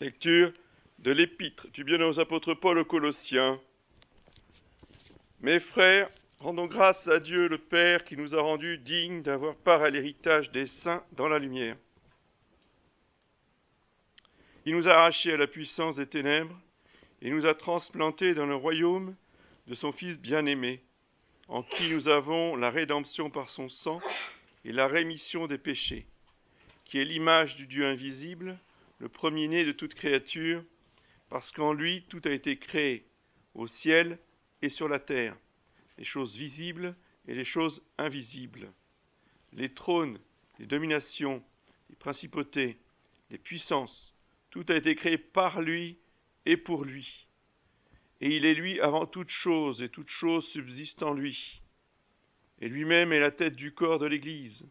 Lecture de l'épître du bienheureux apôtre Paul aux Colossiens. Mes frères, rendons grâce à Dieu le Père qui nous a rendus dignes d'avoir part à l'héritage des saints dans la lumière. Il nous a arrachés à la puissance des ténèbres et nous a transplantés dans le royaume de son Fils bien-aimé, en qui nous avons la rédemption par son sang et la rémission des péchés, qui est l'image du Dieu invisible, le premier-né de toute créature, parce qu'en lui tout a été créé, au ciel et sur la terre, les choses visibles et les choses invisibles, les trônes, les dominations, les principautés, les puissances, tout a été créé par lui et pour lui. Et il est lui avant toute chose, et toute chose subsiste en lui. Et lui-même est la tête du corps de l'Église.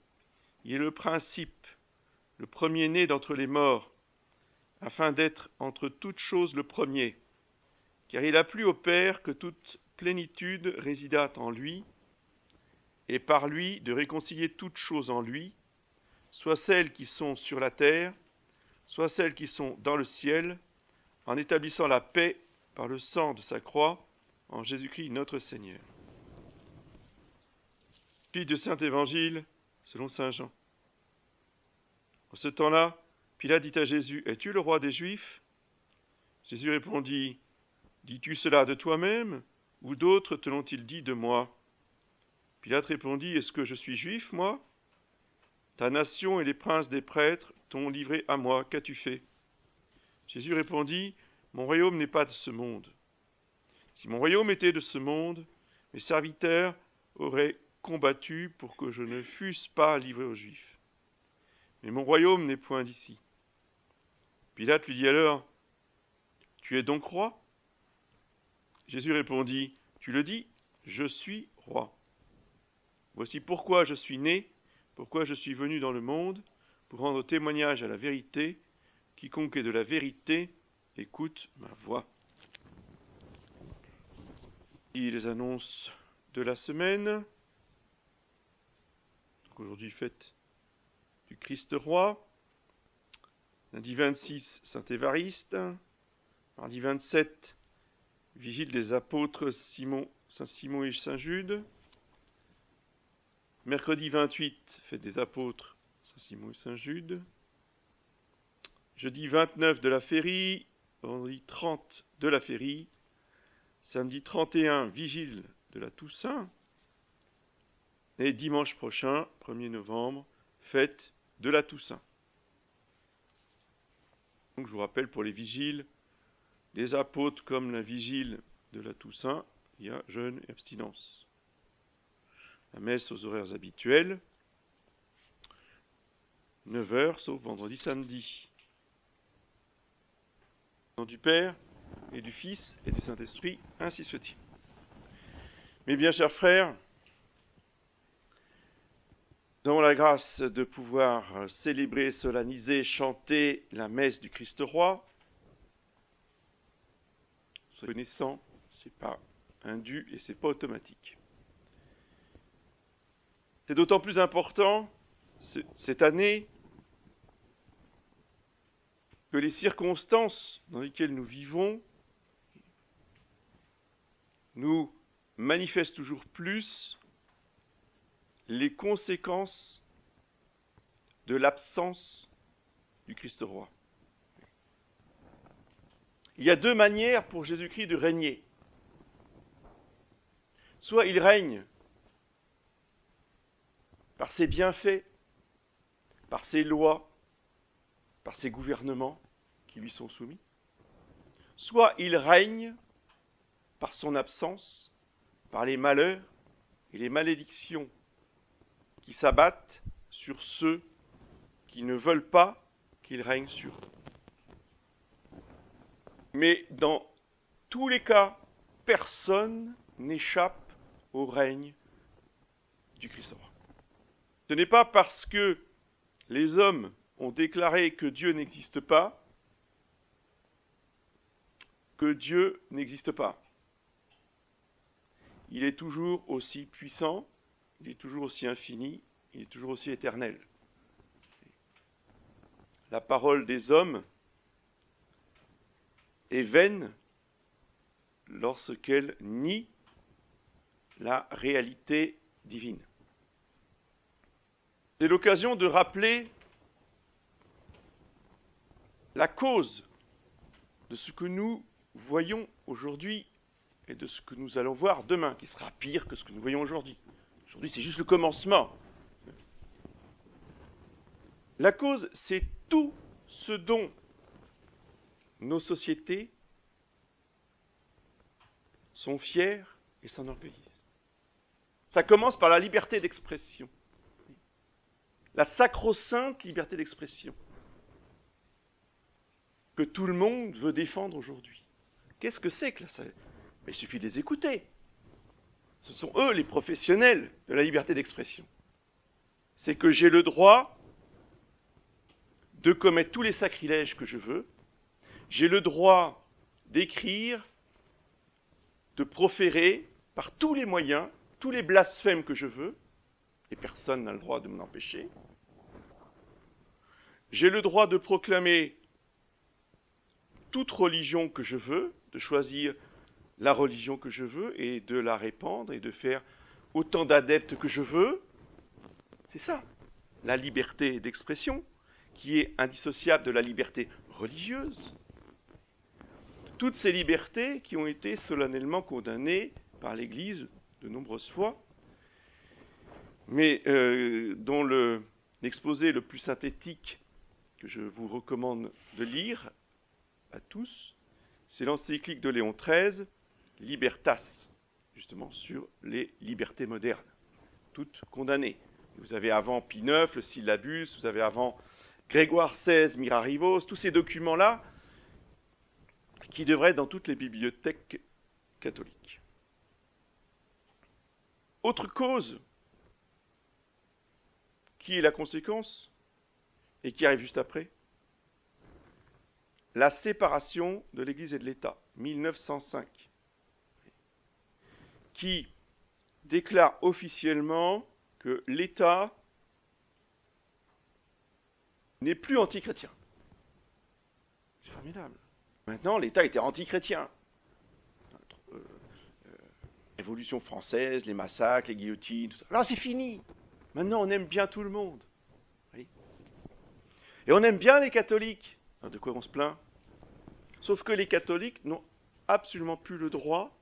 Il est le principe, le premier-né d'entre les morts, afin d'être entre toutes choses le premier. Car il a plu au Père que toute plénitude résidât en lui, et par lui de réconcilier toutes choses en lui, soit celles qui sont sur la terre, soit celles qui sont dans le ciel, en établissant la paix par le sang de sa croix, en Jésus-Christ notre Seigneur. Puis de Saint-Évangile, selon saint Jean. En ce temps-là, Pilate dit à Jésus, « Es-tu le roi des Juifs ?» Jésus répondit, « Dis-tu cela de toi-même, ou d'autres te l'ont-ils dit de moi ?» Pilate répondit, « Est-ce que je suis juif, moi ? Ta nation et les princes des prêtres t'ont livré à moi, qu'as-tu fait ?» Jésus répondit, « Mon royaume n'est pas de ce monde. Si mon royaume était de ce monde, mes serviteurs auraient combattu pour que je ne fusse pas livré aux Juifs. Mais mon royaume n'est point d'ici. » Pilate lui dit alors, « Tu es donc roi ?» Jésus répondit, « Tu le dis, je suis roi. Voici pourquoi je suis né, pourquoi je suis venu dans le monde, pour rendre témoignage à la vérité. Quiconque est de la vérité, écoute ma voix. » Et les annonces de la semaine. Aujourd'hui, fête du Christ roi. Lundi 26, Saint Évariste. Mardi 27, Vigile des apôtres Saint Simon et Saint Jude. Mercredi 28, fête des apôtres Saint Simon et Saint Jude. Jeudi 29 de la Férie. Vendredi 30 de la Férie. Samedi 31, Vigile de la Toussaint. Et dimanche prochain, 1er novembre, fête de la Toussaint. Donc je vous rappelle pour les vigiles, les apôtres comme la vigile de la Toussaint, il y a jeûne et abstinence. La messe aux horaires habituels, 9h, sauf vendredi, samedi. Au nom du Père, et du Fils, et du Saint-Esprit, ainsi soit-il. Mes bien chers frères, nous avons la grâce de pouvoir célébrer, solenniser, chanter la messe du Christ roi. Soyez connaissants, ce n'est pas indu et ce n'est pas automatique. C'est d'autant plus important cette année que les circonstances dans lesquelles nous vivons nous manifestent toujours plus les conséquences de l'absence du Christ roi. Il y a deux manières pour Jésus-Christ de régner. Soit il règne par ses bienfaits, par ses lois, par ses gouvernements qui lui sont soumis, soit il règne par son absence, par les malheurs et les malédictions qui s'abattent sur ceux qui ne veulent pas qu'il règne sur eux. Mais dans tous les cas, personne n'échappe au règne du Christ roi. Ce n'est pas parce que les hommes ont déclaré que Dieu n'existe pas que Dieu n'existe pas. Il est toujours aussi puissant, il est toujours aussi infini, il est toujours aussi éternel. La parole des hommes est vaine lorsqu'elle nie la réalité divine. C'est l'occasion de rappeler la cause de ce que nous voyons aujourd'hui et de ce que nous allons voir demain, qui sera pire que ce que nous voyons aujourd'hui. Aujourd'hui, c'est juste le commencement. La cause, c'est tout ce dont nos sociétés sont fiers et s'enorgueillissent. Ça commence par la liberté d'expression. La sacro-sainte liberté d'expression que tout le monde veut défendre aujourd'hui. Qu'est-ce que c'est que ça? Mais il suffit de les écouter. Ce sont eux les professionnels de la liberté d'expression. C'est que j'ai le droit de commettre tous les sacrilèges que je veux. J'ai le droit d'écrire, de proférer par tous les moyens, tous les blasphèmes que je veux, et personne n'a le droit de m'en empêcher. J'ai le droit de proclamer toute religion que je veux, de choisir la religion que je veux et de la répandre et de faire autant d'adeptes que je veux. C'est ça, la liberté d'expression, qui est indissociable de la liberté religieuse. Toutes ces libertés qui ont été solennellement condamnées par l'Église de nombreuses fois, mais dont l'exposé le plus synthétique que je vous recommande de lire à tous, c'est l'encyclique de Léon XIII, Libertas, justement sur les libertés modernes, toutes condamnées. Vous avez avant Pie IX, le Syllabus, vous avez avant Grégoire XVI, Mirarivos, tous ces documents-là qui devraient être dans toutes les bibliothèques catholiques. Autre cause, qui est la conséquence, et qui arrive juste après, la séparation de l'Église et de l'État, 1905, qui déclare officiellement que l'État n'est plus antichrétien. C'est formidable. Maintenant, l'État était antichrétien. Révolution française, les massacres, les guillotines, tout ça. Là, c'est fini. Maintenant, on aime bien tout le monde. Oui. Et on aime bien les catholiques. Alors, de quoi on se plaint? Sauf que les catholiques n'ont absolument plus le droit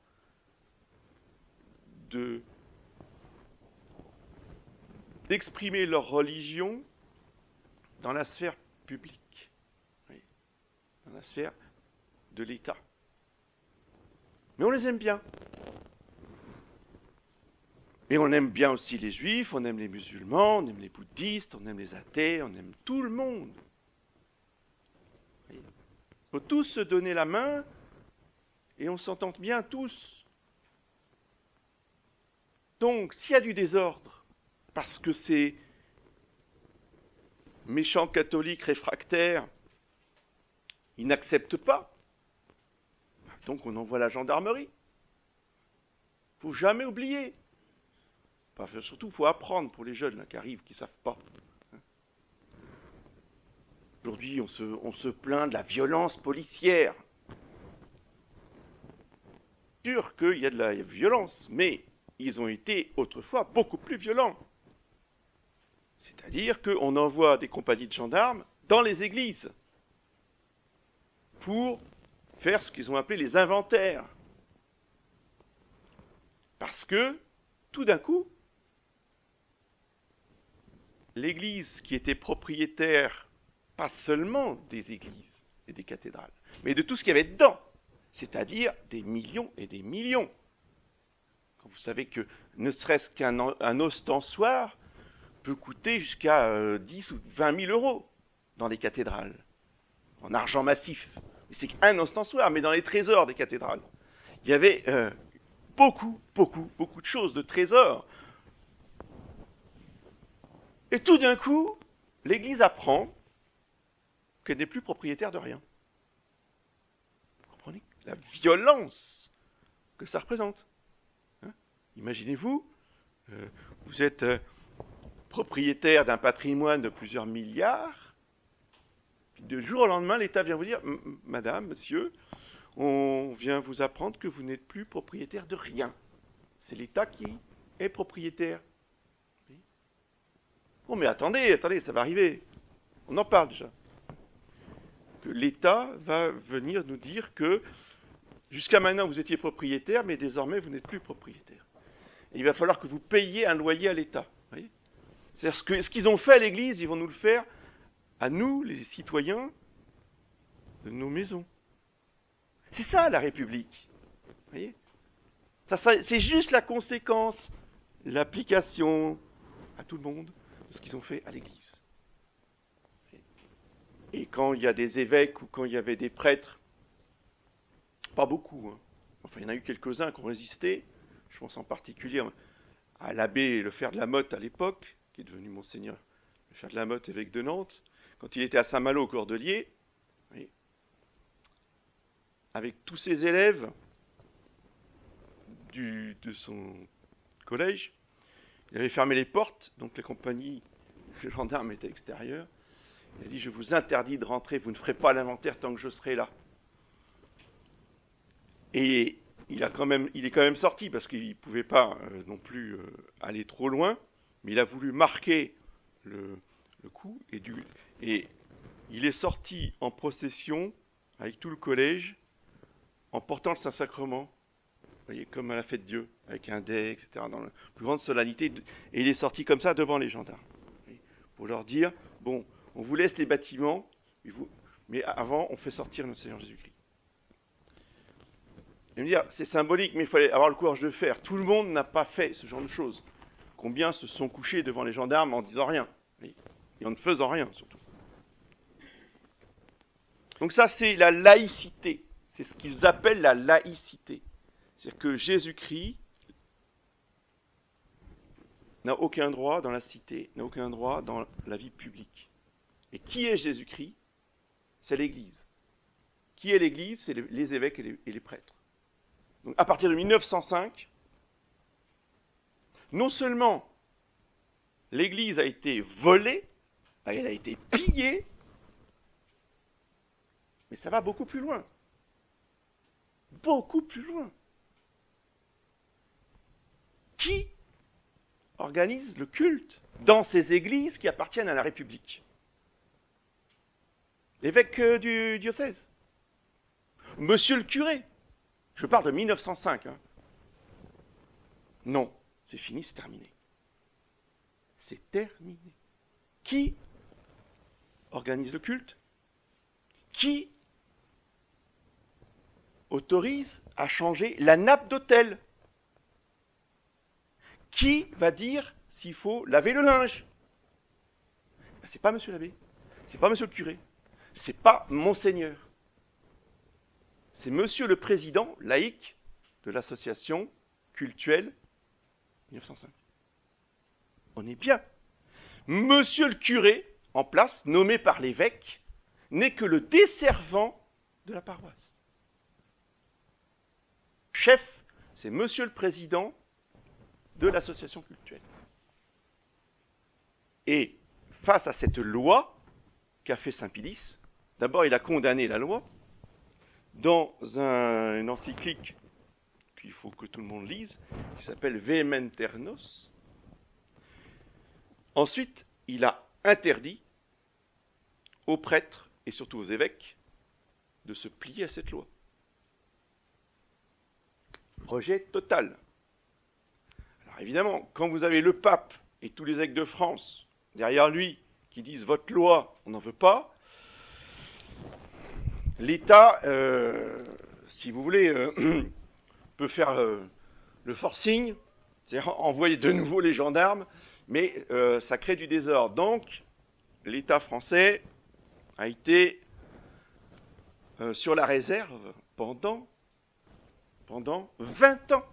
d'exprimer leur religion dans la sphère publique, oui, dans la sphère de l'État. Mais on les aime bien. Mais on aime bien aussi les juifs, on aime les musulmans, on aime les bouddhistes, on aime les athées, on aime tout le monde. Il faut tous se donner la main et on s'entend bien tous. Donc, s'il y a du désordre, parce que ces méchants catholiques réfractaires, ils n'acceptent pas, donc on envoie la gendarmerie. Il ne faut jamais oublier. Enfin, surtout, il faut apprendre pour les jeunes là, qui arrivent, qui ne savent pas. Aujourd'hui, on se plaint de la violence policière. C'est sûr qu'il y a de la violence, mais ils ont été autrefois beaucoup plus violents. C'est-à-dire qu'on envoie des compagnies de gendarmes dans les églises pour faire ce qu'ils ont appelé les inventaires. Parce que, tout d'un coup, l'Église qui était propriétaire, pas seulement des églises et des cathédrales, mais de tout ce qu'il y avait dedans, c'est-à-dire des millions et des millions. Quand vous savez que ne serait-ce qu'un ostensoir peut coûter jusqu'à 10 ou 20 000 euros dans les cathédrales, en argent massif. C'est qu'un ostensoir, mais dans les trésors des cathédrales, il y avait beaucoup de choses, de trésors. Et tout d'un coup, l'Église apprend qu'elle n'est plus propriétaire de rien. Vous comprenez la violence que ça représente. Hein? Imaginez-vous, vous êtes propriétaire d'un patrimoine de plusieurs milliards, puis de jour au lendemain, l'État vient vous dire « Madame, monsieur, on vient vous apprendre que vous n'êtes plus propriétaire de rien. C'est l'État qui est propriétaire. Oh mais attendez, ça va arriver. On en parle déjà. Que l'État va venir nous dire que jusqu'à maintenant vous étiez propriétaire, mais désormais vous n'êtes plus propriétaire. Et il va falloir que vous payiez un loyer à l'État. C'est-à-dire ce qu'ils ont fait à l'Église, ils vont nous le faire à nous, les citoyens de nos maisons. C'est ça la République. Vous voyez ? C'est juste la conséquence, l'application à tout le monde de ce qu'ils ont fait à l'Église. Et quand il y a des évêques ou quand il y avait des prêtres, pas beaucoup, hein. Enfin il y en a eu quelques-uns qui ont résisté, je pense en particulier à l'abbé Lefer de la Motte à l'époque, qui est devenu monseigneur Lefer de la Motte, évêque de Nantes, quand il était à Saint-Malo au Cordelier, avec tous ses élèves de son collège, il avait fermé les portes, donc les compagnies, les gendarmes étaient extérieurs. Il a dit, je vous interdis de rentrer, vous ne ferez pas l'inventaire tant que je serai là. Et il est quand même sorti, parce qu'il ne pouvait pas non plus aller trop loin, mais il a voulu marquer le coup, et il est sorti en procession avec tout le collège, en portant le Saint-Sacrement, vous voyez, comme à la fête de Dieu, avec un dais, etc., dans la plus grande solennité, et il est sorti comme ça devant les gendarmes, pour leur dire, bon, on vous laisse les bâtiments, mais avant, on fait sortir notre Seigneur Jésus-Christ. Et me dire, c'est symbolique, mais il fallait avoir le courage de faire. Tout le monde n'a pas fait ce genre de choses. Combien se sont couchés devant les gendarmes en disant rien, et en ne faisant rien, surtout. Donc ça, c'est la laïcité. C'est ce qu'ils appellent la laïcité. C'est-à-dire que Jésus-Christ n'a aucun droit dans la cité, n'a aucun droit dans la vie publique. Et qui est Jésus-Christ ? C'est l'Église. Qui est l'Église ? C'est les évêques et les prêtres. Donc à partir de 1905, non seulement l'Église a été volée, elle a été pillée, mais ça va beaucoup plus loin. Beaucoup plus loin. Qui organise le culte dans ces églises qui appartiennent à la République ? L'évêque du diocèse. Monsieur le curé. Je parle de 1905. Hein. Non, c'est fini, c'est terminé. C'est terminé. Qui organise le culte ? Qui autorise à changer la nappe d'autel ? Qui va dire s'il faut laver le linge ? C'est pas monsieur l'abbé, c'est pas monsieur le curé, c'est pas monseigneur. C'est monsieur le président laïque de l'association cultuelle 1905. On est bien. Monsieur le curé, en place, nommé par l'évêque, n'est que le desservant de la paroisse. Chef, c'est monsieur le président de l'association cultuelle. Et face à cette loi qu'a fait Saint Pilice, d'abord il a condamné la loi dans une encyclique qu'il faut que tout le monde lise, qui s'appelle Vehementernos. Ensuite, il a interdit aux prêtres et surtout aux évêques de se plier à cette loi. Rejet total. Alors évidemment, quand vous avez le pape et tous les évêques de France derrière lui qui disent votre loi, on n'en veut pas, l'État, si vous voulez, peut faire le forcing, c'est-à-dire envoyer de nouveau les gendarmes, mais ça crée du désordre. Donc, l'État français a été sur la réserve pendant 20 ans.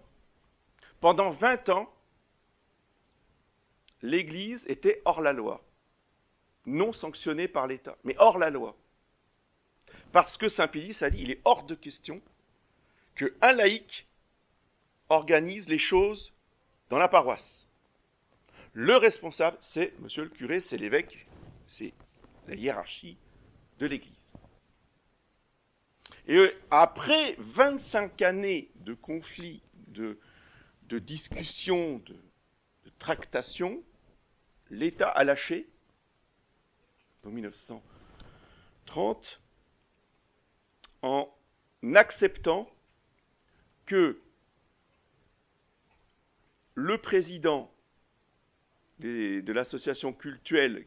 Pendant 20 ans, l'Église était hors la loi, non sanctionnée par l'État, mais hors la loi. Parce que Saint Pilice a dit, il est hors de question qu'un laïc organise les choses dans la paroisse. Le responsable, c'est monsieur le curé, c'est l'évêque, c'est la hiérarchie de l'Église. Et après 25 années de conflits, de discussions, de tractations, l'État a lâché, en 1930, en acceptant que le président de l'association cultuelle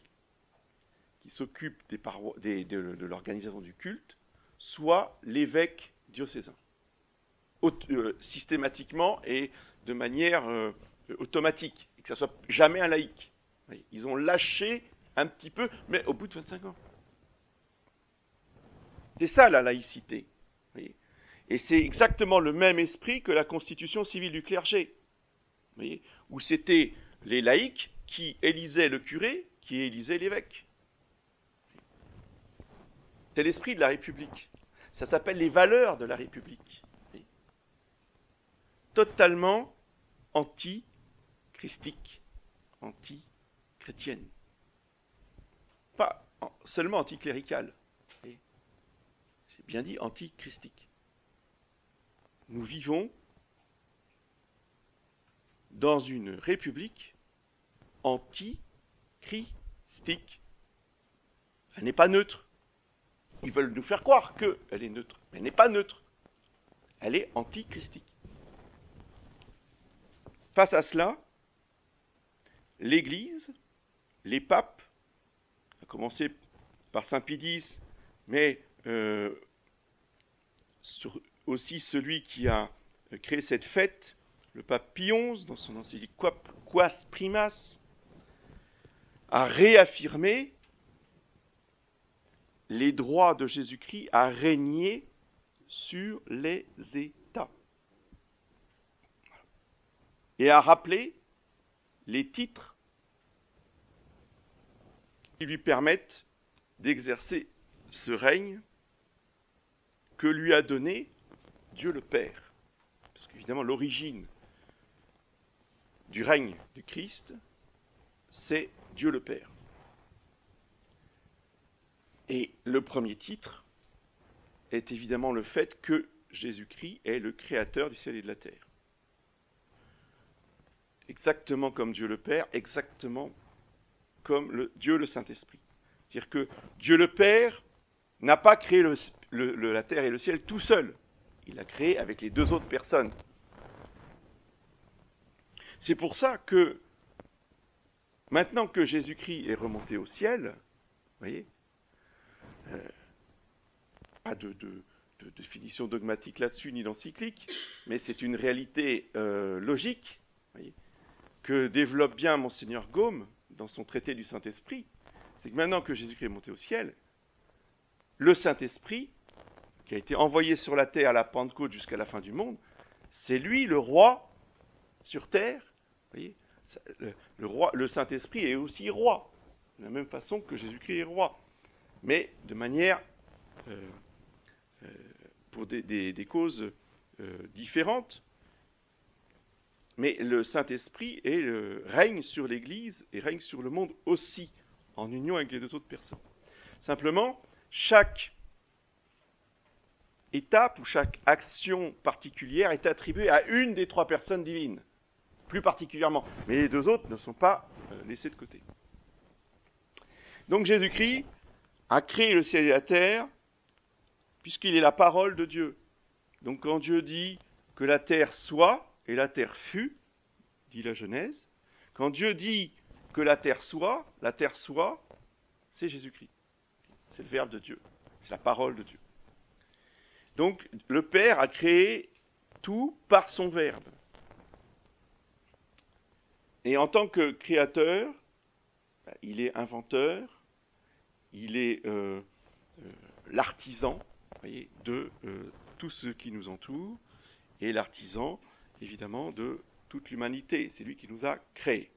qui s'occupe de l'organisation du culte soit l'évêque diocésain, systématiquement et de manière automatique, et que ça soit jamais un laïc. Ils ont lâché un petit peu, mais au bout de 25 ans. C'est ça la laïcité. Voyez, et c'est exactement le même esprit que la constitution civile du clergé, voyez, où c'était les laïcs qui élisaient le curé, qui élisaient l'évêque. C'est l'esprit de la République. Ça s'appelle les valeurs de la République. Voyez, totalement anti-christique, anti-chrétienne. Pas seulement anticléricale. J'ai bien dit anti-christique. Nous vivons dans une république anti-christique. Elle n'est pas neutre. Ils veulent nous faire croire qu'elle est neutre, mais elle n'est pas neutre. Elle est anti-christique. Face à cela, l'Église, les papes, à commencer par Saint Pie X, mais aussi celui qui a créé cette fête, le pape Pie XI, dans son encyclique Quas Primas, a réaffirmé les droits de Jésus-Christ à régner sur les États. Et a rappelé les titres qui lui permettent d'exercer ce règne que lui a donné Dieu le Père. Parce qu'évidemment, l'origine du règne de Christ, c'est Dieu le Père. Et le premier titre est évidemment le fait que Jésus-Christ est le créateur du ciel et de la terre. Exactement comme Dieu le Père, exactement comme Dieu le Saint-Esprit. C'est-à-dire que Dieu le Père n'a pas créé la terre et le ciel tout seul. Il l'a créé avec les deux autres personnes. C'est pour ça que, maintenant que Jésus-Christ est remonté au ciel, vous voyez, pas de définition dogmatique là-dessus, ni d'encyclique, mais c'est une réalité logique, voyez, que développe bien Monseigneur Gaume dans son traité du Saint-Esprit. C'est que maintenant que Jésus-Christ est monté au ciel, le Saint-Esprit, qui a été envoyé sur la terre à la Pentecôte jusqu'à la fin du monde, c'est lui le roi sur terre. Vous voyez, le Saint-Esprit est aussi roi, de la même façon que Jésus-Christ est roi, mais de manière pour des causes différentes. Mais le Saint-Esprit règne sur l'Église et règne sur le monde aussi, en union avec les deux autres personnes. Simplement, chaque étape ou chaque action particulière est attribuée à une des trois personnes divines, plus particulièrement. Mais les deux autres ne sont pas laissés de côté. Donc Jésus-Christ a créé le ciel et la terre, puisqu'il est la parole de Dieu. Donc quand Dieu dit que la terre soit, et la terre fut, dit la Genèse, quand Dieu dit que la terre soit, c'est Jésus-Christ. C'est le Verbe de Dieu, c'est la parole de Dieu. Donc le Père a créé tout par son Verbe. Et en tant que créateur, il est inventeur, il est l'artisan, voyez, de tout ce qui nous entoure, et l'artisan, évidemment, de toute l'humanité. C'est lui qui nous a créés.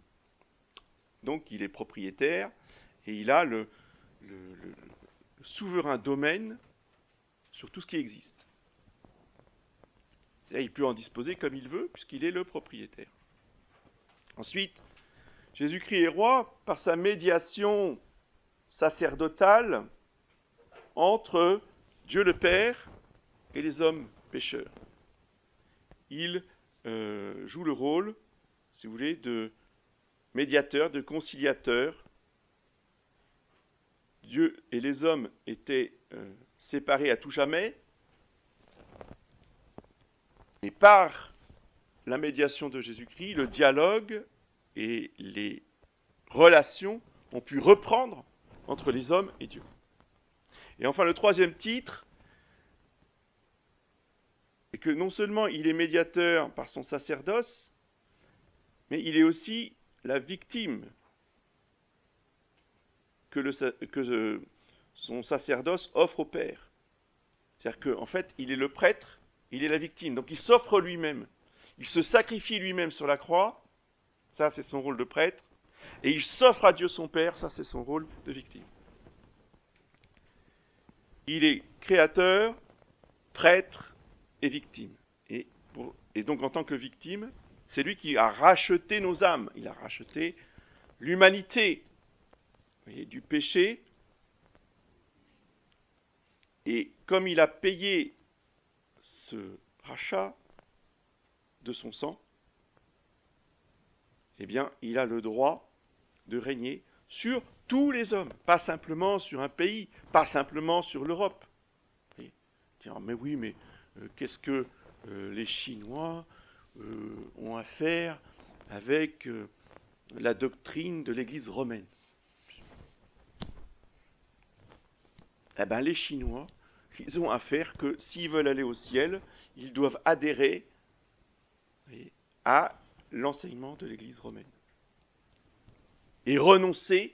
Donc il est propriétaire, et il a le souverain domaine sur tout ce qui existe. Et il peut en disposer comme il veut, puisqu'il est le propriétaire. Ensuite, Jésus-Christ est roi par sa médiation sacerdotale entre Dieu le Père et les hommes pécheurs. Il joue le rôle, si vous voulez, de médiateur, de conciliateur. Dieu et les hommes étaient séparés à tout jamais, et par la médiation de Jésus-Christ, le dialogue et les relations ont pu reprendre entre les hommes et Dieu. Et enfin, le troisième titre, c'est que non seulement il est médiateur par son sacerdoce, mais il est aussi la victime que son sacerdoce offre au Père. C'est-à-dire qu'en fait, il est le prêtre, il est la victime. Donc il s'offre lui-même. Il se sacrifie lui-même sur la croix, ça c'est son rôle de prêtre, et il s'offre à Dieu son Père, ça c'est son rôle de victime. Il est créateur, prêtre et victime. Et donc en tant que victime, c'est lui qui a racheté nos âmes, il a racheté l'humanité, vous voyez, du péché. Et comme il a payé ce rachat de son sang, eh bien, il a le droit de régner sur tous les hommes, pas simplement sur un pays, pas simplement sur l'Europe. Mais oui, mais qu'est-ce que les Chinois ont à faire avec la doctrine de l'Église romaine? Eh bien, les Chinois, ils ont à faire que s'ils veulent aller au ciel, ils doivent adhérer à l'enseignement de l'Église romaine et renoncer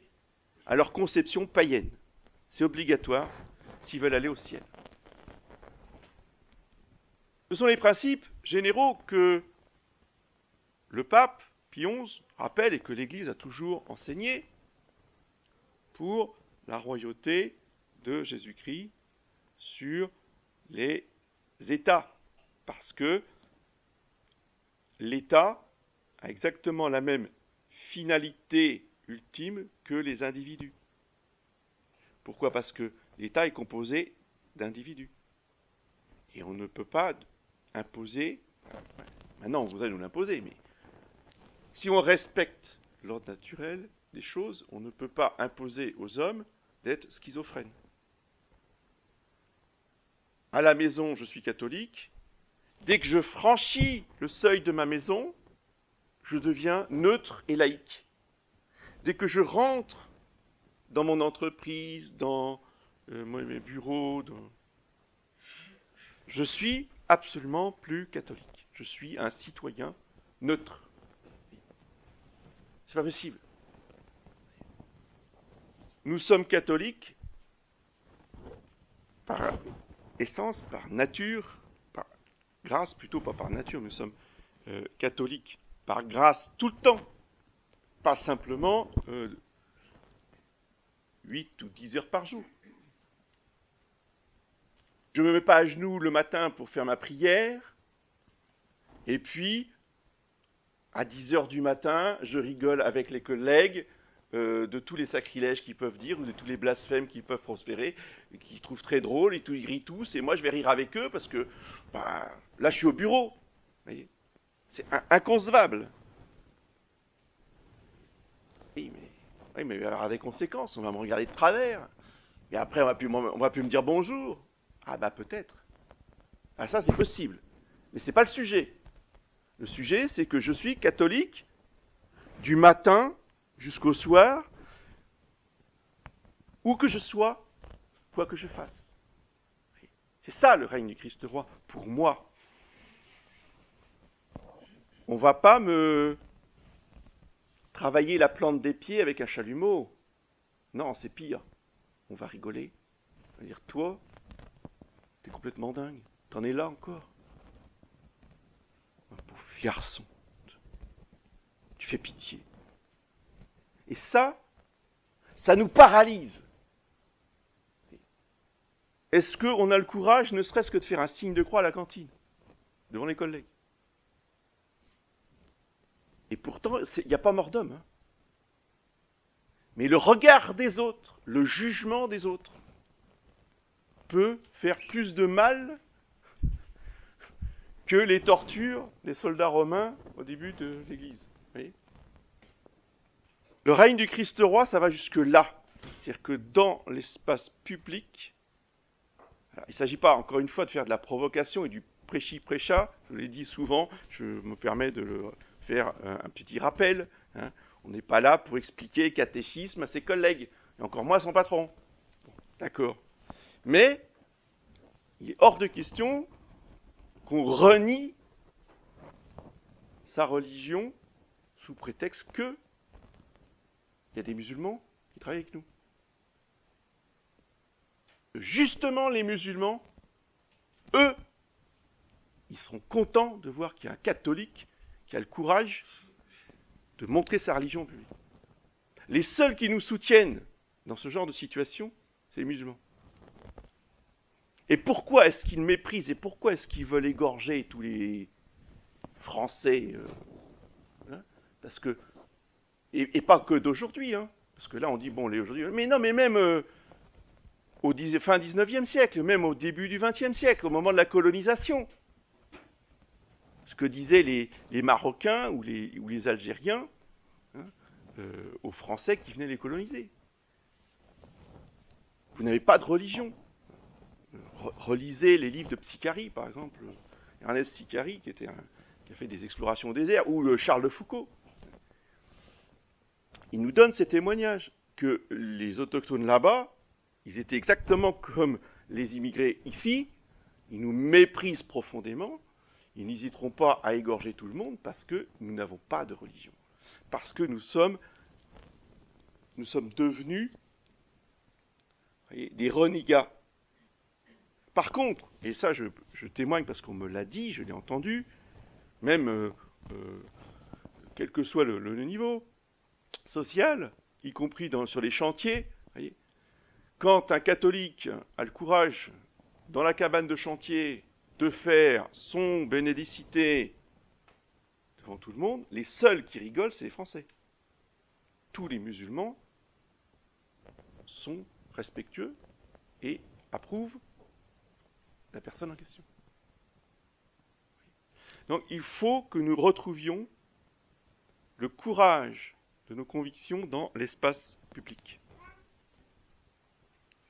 à leur conception païenne. C'est obligatoire s'ils veulent aller au ciel. Ce sont les principes généraux que le pape Pie XI rappelle et que l'Église a toujours enseigné pour la royauté de Jésus-Christ sur les États. Parce que l'État a exactement la même finalité ultime que les individus. Pourquoi ? Parce que l'État est composé d'individus. Et on ne peut pas imposer, maintenant on voudrait nous l'imposer, mais si on respecte l'ordre naturel des choses, on ne peut pas imposer aux hommes d'être schizophrènes. À la maison, je suis catholique. Dès que je franchis le seuil de ma maison, je deviens neutre et laïque. Dès que je rentre dans mon entreprise, dans mes bureaux, je suis absolument plus catholique. Je suis un citoyen neutre. C'est pas possible. Nous sommes catholiques par essence, par nature, par grâce, plutôt pas par nature, nous sommes catholiques par grâce tout le temps, pas simplement 8 ou 10 heures par jour. Je ne me mets pas à genoux le matin pour faire ma prière, et puis, à 10 heures du matin, je rigole avec les collègues de tous les sacrilèges qu'ils peuvent dire, ou de tous les blasphèmes qu'ils peuvent prospérer, qu'ils trouvent très drôles, et ils rient tous, et moi je vais rire avec eux, parce que là je suis au bureau. Vous voyez, c'est inconcevable. Oui, mais il va y avoir des conséquences, on va me regarder de travers, et après on va plus me dire bonjour. Ah bah peut-être. Ah ça c'est possible, mais c'est pas le sujet. Le sujet c'est que je suis catholique du matin jusqu'au soir, où que je sois, quoi que je fasse. C'est ça le règne du Christ roi, pour moi. On ne va pas me travailler la plante des pieds avec un chalumeau. Non, c'est pire. On va rigoler. On va dire, toi, t'es complètement dingue. T'en es là encore. Un pauvre garçon. Tu fais pitié. Et ça nous paralyse. Est-ce qu'on a le courage, ne serait-ce que de faire un signe de croix à la cantine, devant les collègues? Et pourtant, il n'y a pas mort d'homme. Hein. Mais le regard des autres, le jugement des autres, peut faire plus de mal que les tortures des soldats romains au début de l'Église. Vous voyez ? Le règne du Christ roi, ça va jusque-là. C'est-à-dire que dans l'espace public, alors, il ne s'agit pas, encore une fois, de faire de la provocation et du prêchi-prêcha. Je l'ai dit souvent, je me permets de le faire un petit rappel. Hein. On n'est pas là pour expliquer catéchisme à ses collègues, et encore moins à son patron. Bon, d'accord. Mais il est hors de question qu'on renie sa religion sous prétexte que il y a des musulmans qui travaillent avec nous. Justement, les musulmans, eux, ils seront contents de voir qu'il y a un catholique qui a le courage de montrer sa religion publique. Les seuls qui nous soutiennent dans ce genre de situation, c'est les musulmans. Et pourquoi est-ce qu'ils méprisent et pourquoi est-ce qu'ils veulent égorger tous les Français Parce que, et pas que d'aujourd'hui, hein, parce que là on dit, bon, les aujourd'hui, mais non, mais même au fin 19e siècle, même au début du 20e siècle, au moment de la colonisation, ce que disaient les Marocains ou les Algériens aux Français qui venaient les coloniser. Vous n'avez pas de religion. Relisez les livres de Psychari, par exemple, Ernest Psychari, qui a fait des explorations au désert, ou Charles de Foucault. Il nous donne ces témoignages que les autochtones là-bas, ils étaient exactement comme les immigrés ici, ils nous méprisent profondément, ils n'hésiteront pas à égorger tout le monde parce que nous n'avons pas de religion. Parce que nous sommes devenus des renégats. Par contre, et ça je témoigne parce qu'on me l'a dit, je l'ai entendu, même quel que soit le niveau social, y compris sur les chantiers, voyez, quand un catholique a le courage, dans la cabane de chantier, de faire son bénédicité devant tout le monde, les seuls qui rigolent, c'est les Français. Tous les musulmans sont respectueux et approuvent la personne en question. Donc il faut que nous retrouvions le courage de nos convictions dans l'espace public.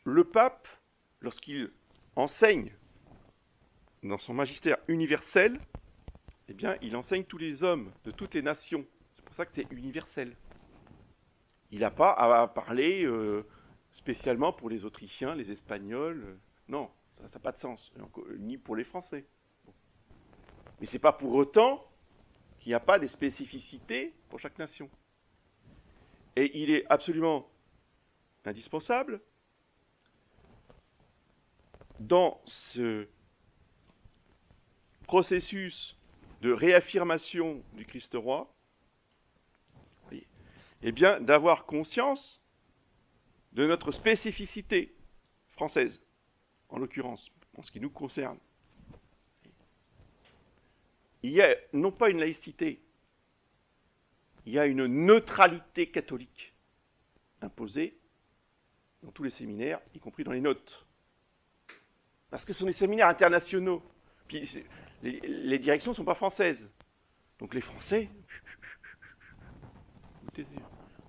Le pape, lorsqu'il enseigne dans son magistère universel, eh bien, il enseigne tous les hommes de toutes les nations. C'est pour ça que c'est universel. Il n'a pas à parler spécialement pour les Autrichiens, les Espagnols. Non, ça n'a pas de sens. Ni pour les Français. Bon. Mais ce n'est pas pour autant qu'il n'y a pas des spécificités pour chaque nation. Et il est absolument indispensable dans ce processus de réaffirmation du Christ roi, eh bien, d'avoir conscience de notre spécificité française, en l'occurrence, en ce qui nous concerne. Il y a non pas une laïcité, il y a une neutralité catholique imposée dans tous les séminaires, y compris dans les notes. Parce que ce sont des séminaires internationaux. Puis les directions ne sont pas françaises. Donc les Français,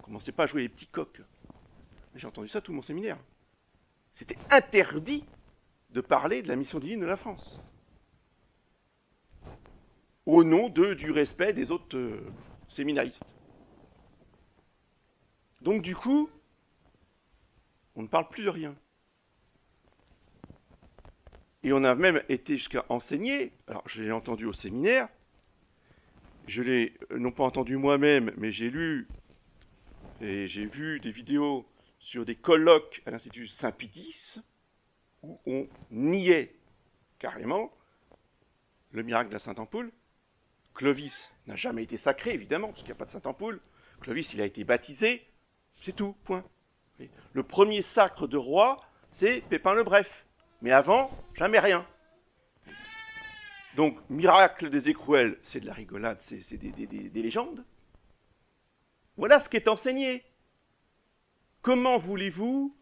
commencez pas à jouer les petits coqs. J'ai entendu ça tout mon séminaire. C'était interdit de parler de la mission divine de la France. Au nom du respect des autres séminaristes. Donc du coup, on ne parle plus de rien. Et on a même été jusqu'à enseigner, alors je l'ai entendu au séminaire, je l'ai non pas entendu moi-même, mais j'ai lu et j'ai vu des vidéos sur des colloques à l'Institut Saint-Pédis, où on niait carrément le miracle de la Sainte-Ampoule. Clovis n'a jamais été sacré, évidemment, parce qu'il n'y a pas de Sainte-Ampoule. Clovis, il a été baptisé, c'est tout, point. Le premier sacre de roi, c'est Pépin le Bref. Mais avant, jamais rien. Donc, miracle des écrouelles, c'est de la rigolade, c'est des légendes. Voilà ce qui est enseigné. Comment voulez-vous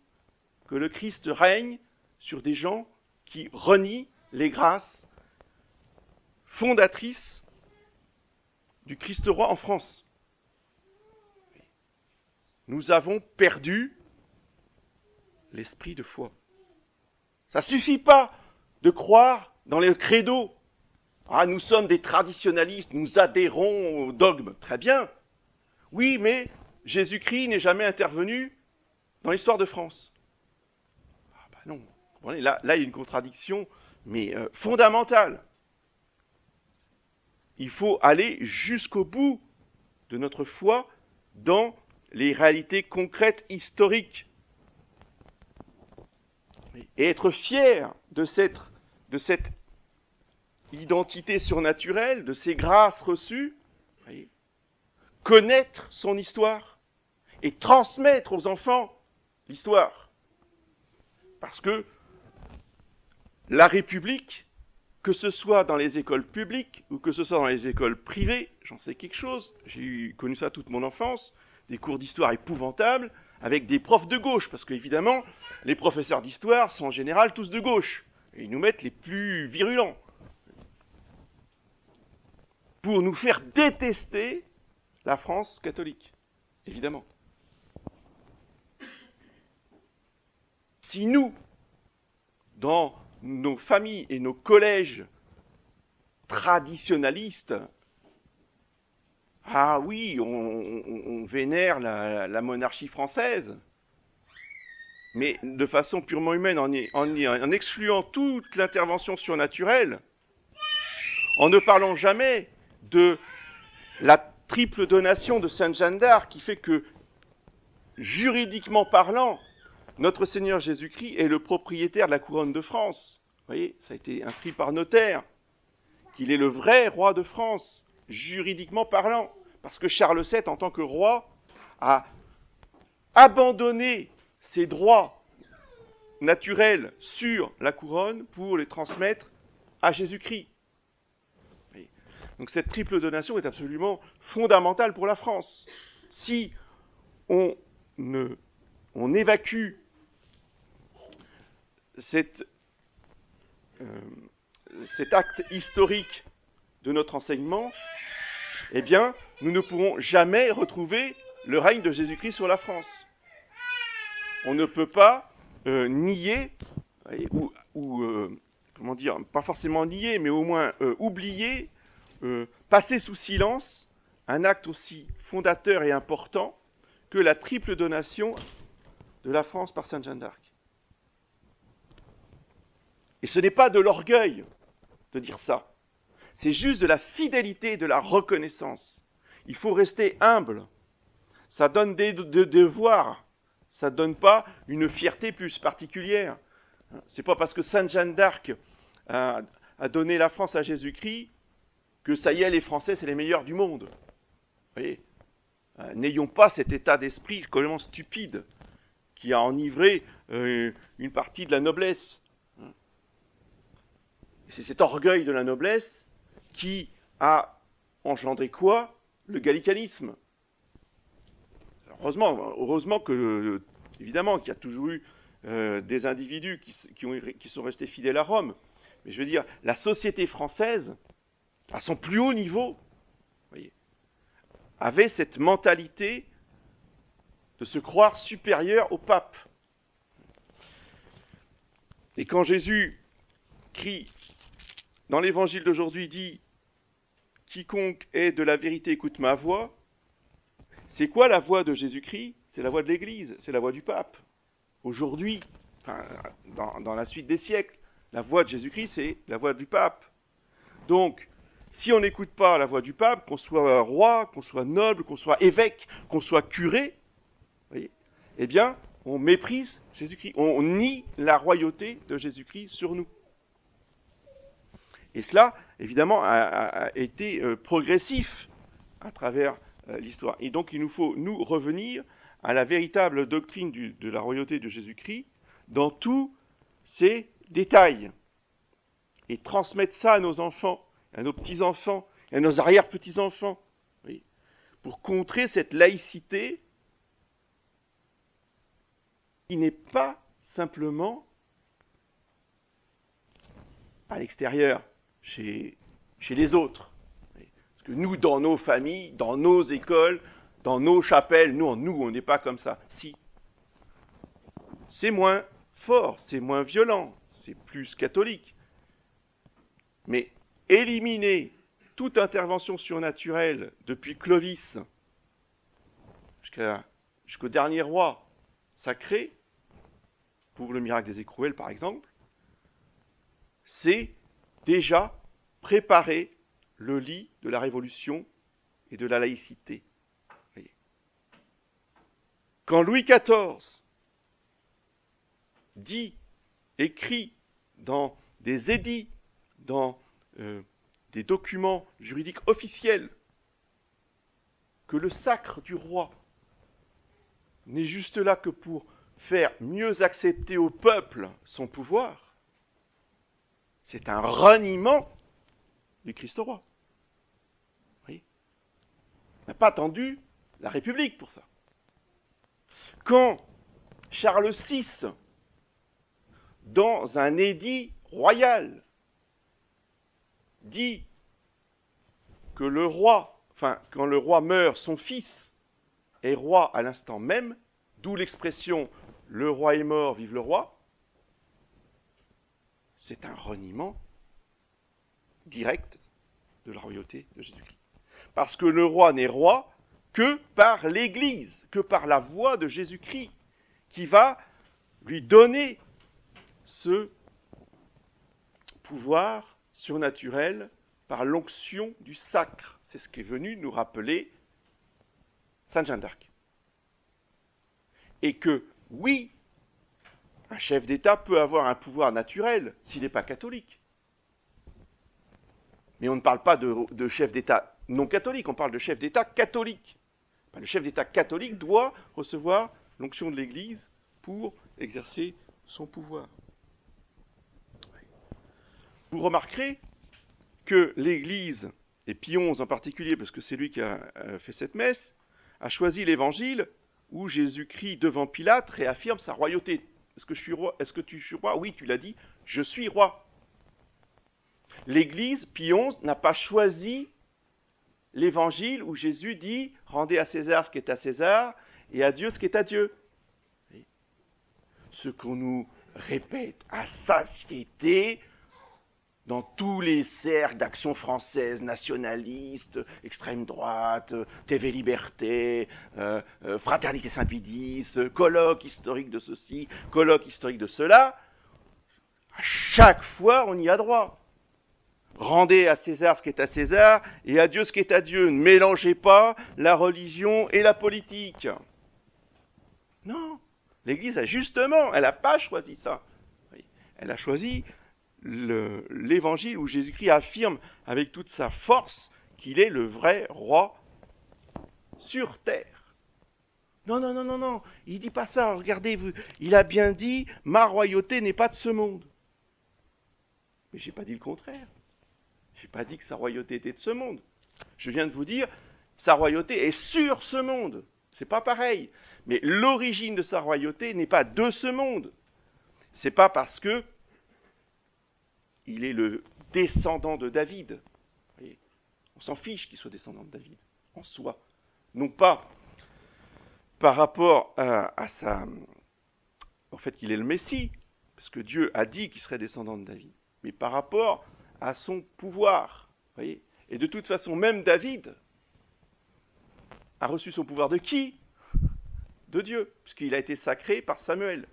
que le Christ règne sur des gens qui renient les grâces fondatrice du Christ roi en France. Nous avons perdu l'esprit de foi. Ça suffit pas de croire dans les credos. Ah, nous sommes des traditionalistes, nous adhérons au dogme. Très bien. Oui, mais Jésus-Christ n'est jamais intervenu dans l'histoire de France. Ah bah non. Là, il y a une contradiction, mais fondamentale. Il faut aller jusqu'au bout de notre foi dans les réalités concrètes historiques. Et être fier de cette identité surnaturelle, de ces grâces reçues, voyez, connaître son histoire et transmettre aux enfants l'histoire. Parce que la République, que ce soit dans les écoles publiques ou que ce soit dans les écoles privées, j'en sais quelque chose, j'ai connu ça toute mon enfance, des cours d'histoire épouvantables, avec des profs de gauche, parce qu'évidemment, les professeurs d'histoire sont en général tous de gauche, et ils nous mettent les plus virulents, pour nous faire détester la France catholique, évidemment. Si nous, dans nos familles et nos collèges traditionnalistes, ah oui, on vénère la monarchie française, mais de façon purement humaine, en excluant toute l'intervention surnaturelle, en ne parlant jamais de la triple donation de Sainte Jeanne d'Arc, qui fait que, juridiquement parlant, notre Seigneur Jésus-Christ est le propriétaire de la couronne de France. Vous voyez, ça a été inscrit par notaire, qu'il est le vrai roi de France, juridiquement parlant. Parce que Charles VII, en tant que roi, a abandonné ses droits naturels sur la couronne pour les transmettre à Jésus-Christ. Donc cette triple donation est absolument fondamentale pour la France. Si on évacue cet acte historique de notre enseignement, eh bien, nous ne pourrons jamais retrouver le règne de Jésus-Christ sur la France. On ne peut pas nier, comment dire, pas forcément nier, mais au moins oublier, passer sous silence un acte aussi fondateur et important que la triple donation de la France par Sainte Jeanne d'Arc. Et ce n'est pas de l'orgueil de dire ça. C'est juste de la fidélité et de la reconnaissance. Il faut rester humble. Ça donne des devoirs. Ça ne donne pas une fierté plus particulière. C'est pas parce que Sainte Jeanne d'Arc a donné la France à Jésus-Christ que ça y est, les Français, c'est les meilleurs du monde. Vous voyez, n'ayons pas cet état d'esprit complètement stupide qui a enivré une partie de la noblesse. Et c'est cet orgueil de la noblesse qui a engendré quoi? Le gallicanisme. Heureusement que, évidemment, qu'il y a toujours eu des individus qui sont restés fidèles à Rome. Mais je veux dire, la société française, à son plus haut niveau, voyez, avait cette mentalité de se croire supérieur au pape. Et quand Jésus crie dans l'évangile d'aujourd'hui, dit « Quiconque est de la vérité écoute ma voix », c'est quoi la voix de Jésus-Christ? C'est la voix de l'Église, c'est la voix du pape. Aujourd'hui, dans la suite des siècles, la voix de Jésus-Christ, c'est la voix du pape. Donc, si on n'écoute pas la voix du pape, qu'on soit roi, qu'on soit noble, qu'on soit évêque, qu'on soit curé, voyez, eh bien, on méprise Jésus-Christ. On nie la royauté de Jésus-Christ sur nous. Et cela, évidemment, a été progressif à travers l'histoire. Et donc, il nous faut, nous, revenir à la véritable doctrine de la royauté de Jésus-Christ dans tous ses détails. Et transmettre ça à nos enfants, à nos petits-enfants, et à nos arrière-petits-enfants, oui, pour contrer cette laïcité qui n'est pas simplement à l'extérieur, chez chez les autres. Parce que nous, dans nos familles, dans nos écoles, dans nos chapelles, nous, on n'est pas comme ça. Si. C'est moins fort, c'est moins violent, c'est plus catholique. Mais éliminer toute intervention surnaturelle depuis Clovis jusqu'au dernier roi sacré, pour le miracle des écrouelles par exemple, c'est déjà préparer le lit de la révolution et de la laïcité. Voyez. Quand Louis XIV écrit dans des édits, dans des documents juridiques officiels, que le sacre du roi n'est juste là que pour faire mieux accepter au peuple son pouvoir, c'est un reniement du Christ roi. Oui. On n'a pas attendu la République pour ça. Quand Charles VI, dans un édit royal, dit que quand le roi meurt, son fils est roi à l'instant même, d'où l'expression « le roi est mort, vive le roi », c'est un reniement direct de la royauté de Jésus-Christ. Parce que le roi n'est roi que par l'Église, que par la voix de Jésus-Christ, qui va lui donner ce pouvoir surnaturel par l'onction du sacre. C'est ce qui est venu nous rappeler Sainte Jeanne d'Arc. Et que, oui, un chef d'État peut avoir un pouvoir naturel s'il n'est pas catholique. Mais on ne parle pas de chef d'État non catholique, on parle de chef d'État catholique. Le chef d'État catholique doit recevoir l'onction de l'Église pour exercer son pouvoir. Vous remarquerez que l'Église, et Pie XI en particulier, parce que c'est lui qui a fait cette messe, a choisi l'Évangile où Jésus-Christ, devant Pilate, réaffirme sa royauté. Est-ce que je suis roi ? Est-ce que tu es roi ? Oui, tu l'as dit, je suis roi. L'Église, Pie XI, n'a pas choisi l'Évangile où Jésus dit « Rendez à César ce qui est à César et à Dieu ce qui est à Dieu ». Ce qu'on nous répète à satiété dans tous les cercles d'action française, nationalistes, extrême droite, TV Liberté, Fraternité Saint-Pédis, colloque historique de ceci, colloque historique de cela, à chaque fois on y a droit. Rendez à César ce qui est à César et à Dieu ce qui est à Dieu. Ne mélangez pas la religion et la politique. Non, l'Église a justement, elle n'a pas choisi ça. Elle a choisi l'Évangile où Jésus-Christ affirme avec toute sa force qu'il est le vrai roi sur terre. Non, non, non, non, non, il ne dit pas ça, regardez, il a bien dit « ma royauté n'est pas de ce monde ». Mais je n'ai pas dit le contraire. Je n'ai pas dit que sa royauté était de ce monde. Je viens de vous dire, sa royauté est sur ce monde. C'est pas pareil. Mais l'origine de sa royauté n'est pas de ce monde. C'est pas parce que il est le descendant de David. Vous voyez, on s'en fiche qu'il soit descendant de David, en soi. Non pas par rapport au fait qu'il est le Messie, parce que Dieu a dit qu'il serait descendant de David, mais par rapport à son pouvoir. Voyez. Et de toute façon, même David a reçu son pouvoir de qui ? De Dieu, puisqu'il a été sacré par Samuel.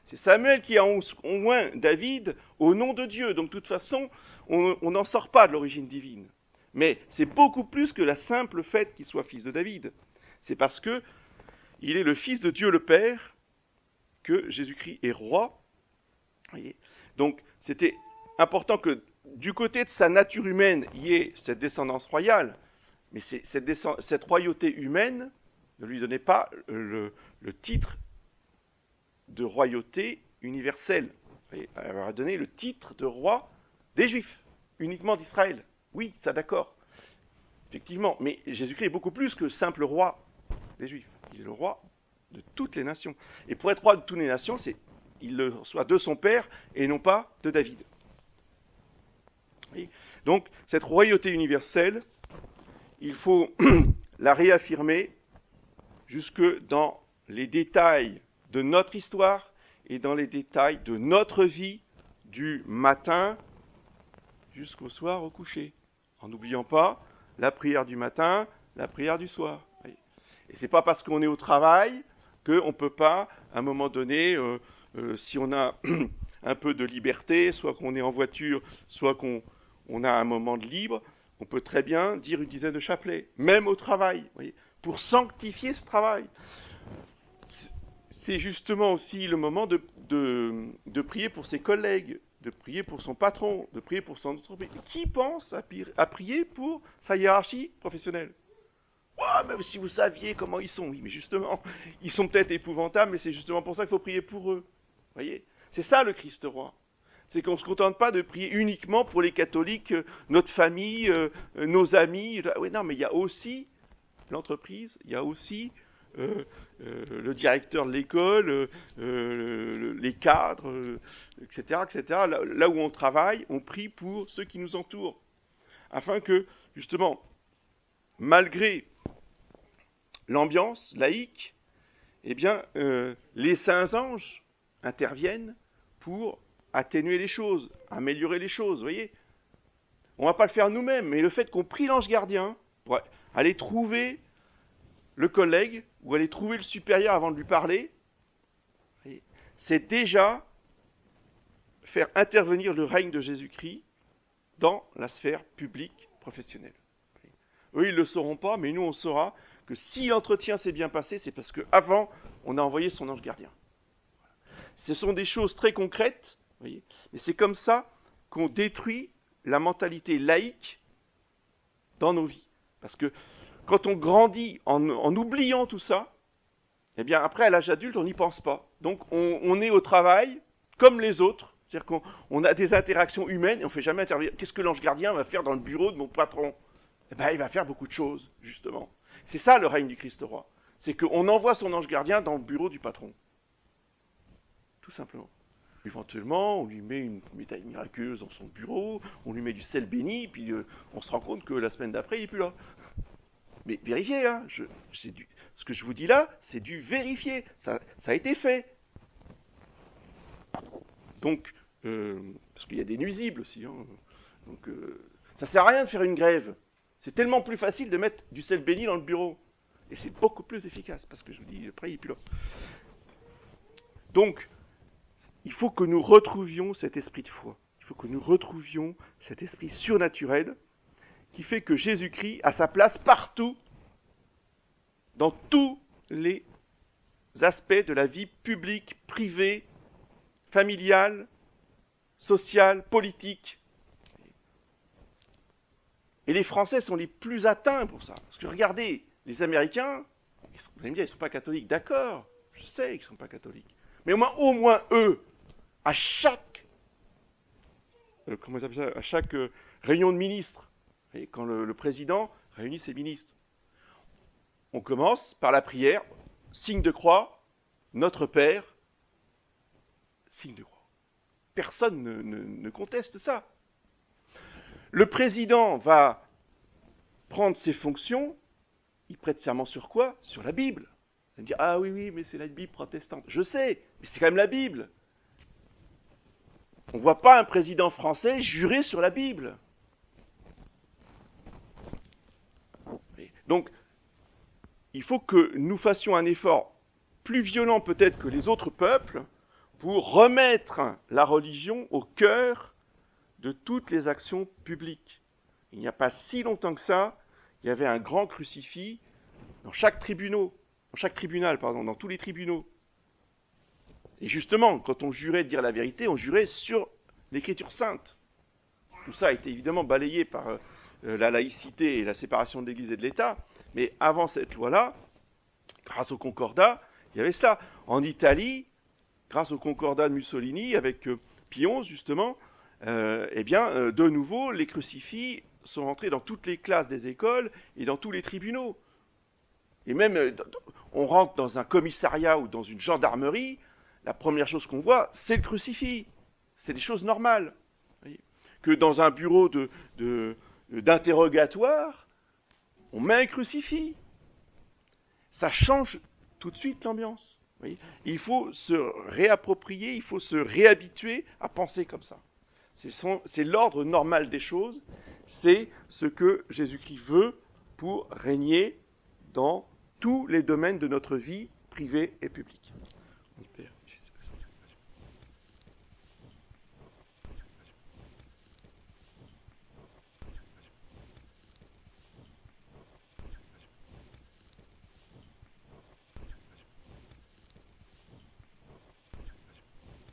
C'est Samuel qui a oint David au nom de Dieu. Donc de toute façon, on n'en sort pas de l'origine divine. Mais c'est beaucoup plus que la simple fait qu'il soit fils de David. C'est parce que il est le fils de Dieu le Père que Jésus-Christ est roi. Voyez. Donc c'était important que du côté de sa nature humaine, il y ait cette descendance royale, mais cette royauté humaine ne lui donnait pas le titre de royauté universelle. Elle leur a donné le titre de roi des Juifs, uniquement d'Israël. Oui, ça d'accord, effectivement, mais Jésus-Christ est beaucoup plus que simple roi des Juifs. Il est le roi de toutes les nations. Et pour être roi de toutes les nations, il le reçoit de son père et non pas de David. Oui. Donc, cette royauté universelle, il faut la réaffirmer jusque dans les détails de notre histoire et dans les détails de notre vie du matin jusqu'au soir au coucher. En n'oubliant pas la prière du matin, la prière du soir. Oui. Et c'est pas parce qu'on est au travail qu'on ne peut pas, à un moment donné, si on a un peu de liberté, soit qu'on est en voiture, soit qu'on a un moment de libre, on peut très bien dire une dizaine de chapelets, même au travail, voyez, pour sanctifier ce travail. C'est justement aussi le moment de prier pour ses collègues, de prier pour son patron, de prier pour son entreprise. Qui pense à prier pour sa hiérarchie professionnelle? Oh, mais si vous saviez comment ils sont, oui, mais justement, ils sont peut-être épouvantables, mais c'est justement pour ça qu'il faut prier pour eux. Voyez, c'est ça le Christ roi. C'est qu'on ne se contente pas de prier uniquement pour les catholiques, notre famille, nos amis. Oui, non, mais il y a aussi l'entreprise, il y a aussi le directeur de l'école, les cadres, etc., etc. Là où on travaille, on prie pour ceux qui nous entourent, afin que, justement, malgré l'ambiance laïque, eh bien, les saints anges interviennent pour atténuer les choses, améliorer les choses, vous voyez. On ne va pas le faire nous-mêmes, mais le fait qu'on prie l'ange gardien pour aller trouver le collègue ou aller trouver le supérieur avant de lui parler, c'est déjà faire intervenir le règne de Jésus-Christ dans la sphère publique professionnelle. Eux, ils ne le sauront pas, mais nous, on saura que si l'entretien s'est bien passé, c'est parce qu'avant, on a envoyé son ange gardien. Ce sont des choses très concrètes, voyez, mais c'est comme ça qu'on détruit la mentalité laïque dans nos vies. Parce que quand on grandit en oubliant tout ça, eh bien après, à l'âge adulte, on n'y pense pas. Donc on est au travail comme les autres, c'est-à-dire qu'on a des interactions humaines et on ne fait jamais intervenir. Qu'est-ce que l'ange gardien va faire dans le bureau de mon patron? Eh bien, il va faire beaucoup de choses, justement. C'est ça le règne du Christ roi. C'est qu'on envoie son ange gardien dans le bureau du patron. Tout simplement. Éventuellement, on lui met une médaille miraculeuse dans son bureau, on lui met du sel béni, puis on se rend compte que la semaine d'après, il n'est plus là. Mais vérifiez, hein, ce que je vous dis là, c'est du vérifié. Ça a été fait. Donc, parce qu'il y a des nuisibles aussi. Hein, donc, ça ne sert à rien de faire une grève. C'est tellement plus facile de mettre du sel béni dans le bureau. Et c'est beaucoup plus efficace, parce que je vous dis, après, il n'est plus là. Donc, il faut que nous retrouvions cet esprit de foi. Il faut que nous retrouvions cet esprit surnaturel qui fait que Jésus-Christ a sa place partout, dans tous les aspects de la vie publique, privée, familiale, sociale, politique. Et les Français sont les plus atteints pour ça. Parce que regardez, les Américains, vous allez me dire, ils ne sont pas catholiques. D'accord, je sais qu'ils ne sont pas catholiques. Mais au moins eux, à chaque réunion de ministres, quand le président réunit ses ministres, on commence par la prière, signe de croix, notre Père, signe de croix. Personne ne conteste ça. Le président va prendre ses fonctions, il prête serment sur quoi? Sur la Bible. Vous allez me dire, ah oui, mais c'est la Bible protestante. Je sais, mais c'est quand même la Bible. On ne voit pas un président français jurer sur la Bible. Donc, il faut que nous fassions un effort plus violent peut-être que les autres peuples pour remettre la religion au cœur de toutes les actions publiques. Il n'y a pas si longtemps que ça, il y avait un grand crucifix dans chaque tribunal, dans tous les tribunaux. Et justement, quand on jurait de dire la vérité, on jurait sur l'écriture sainte. Tout ça a été évidemment balayé par la laïcité et la séparation de l'Église et de l'État, mais avant cette loi-là, grâce au Concordat, il y avait ça. En Italie, grâce au Concordat de Mussolini, avec Pie XI justement, de nouveau, les crucifix sont rentrés dans toutes les classes des écoles et dans tous les tribunaux. Et même, on rentre dans un commissariat ou dans une gendarmerie, la première chose qu'on voit, c'est le crucifix. C'est des choses normales. que dans un bureau d'interrogatoire, on met un crucifix. Ça change tout de suite l'ambiance. Il faut se réapproprier, il faut se réhabituer à penser comme ça. C'est l'ordre normal des choses, c'est ce que Jésus-Christ veut pour régner dans tous les domaines de notre vie privée et publique. Mon Père.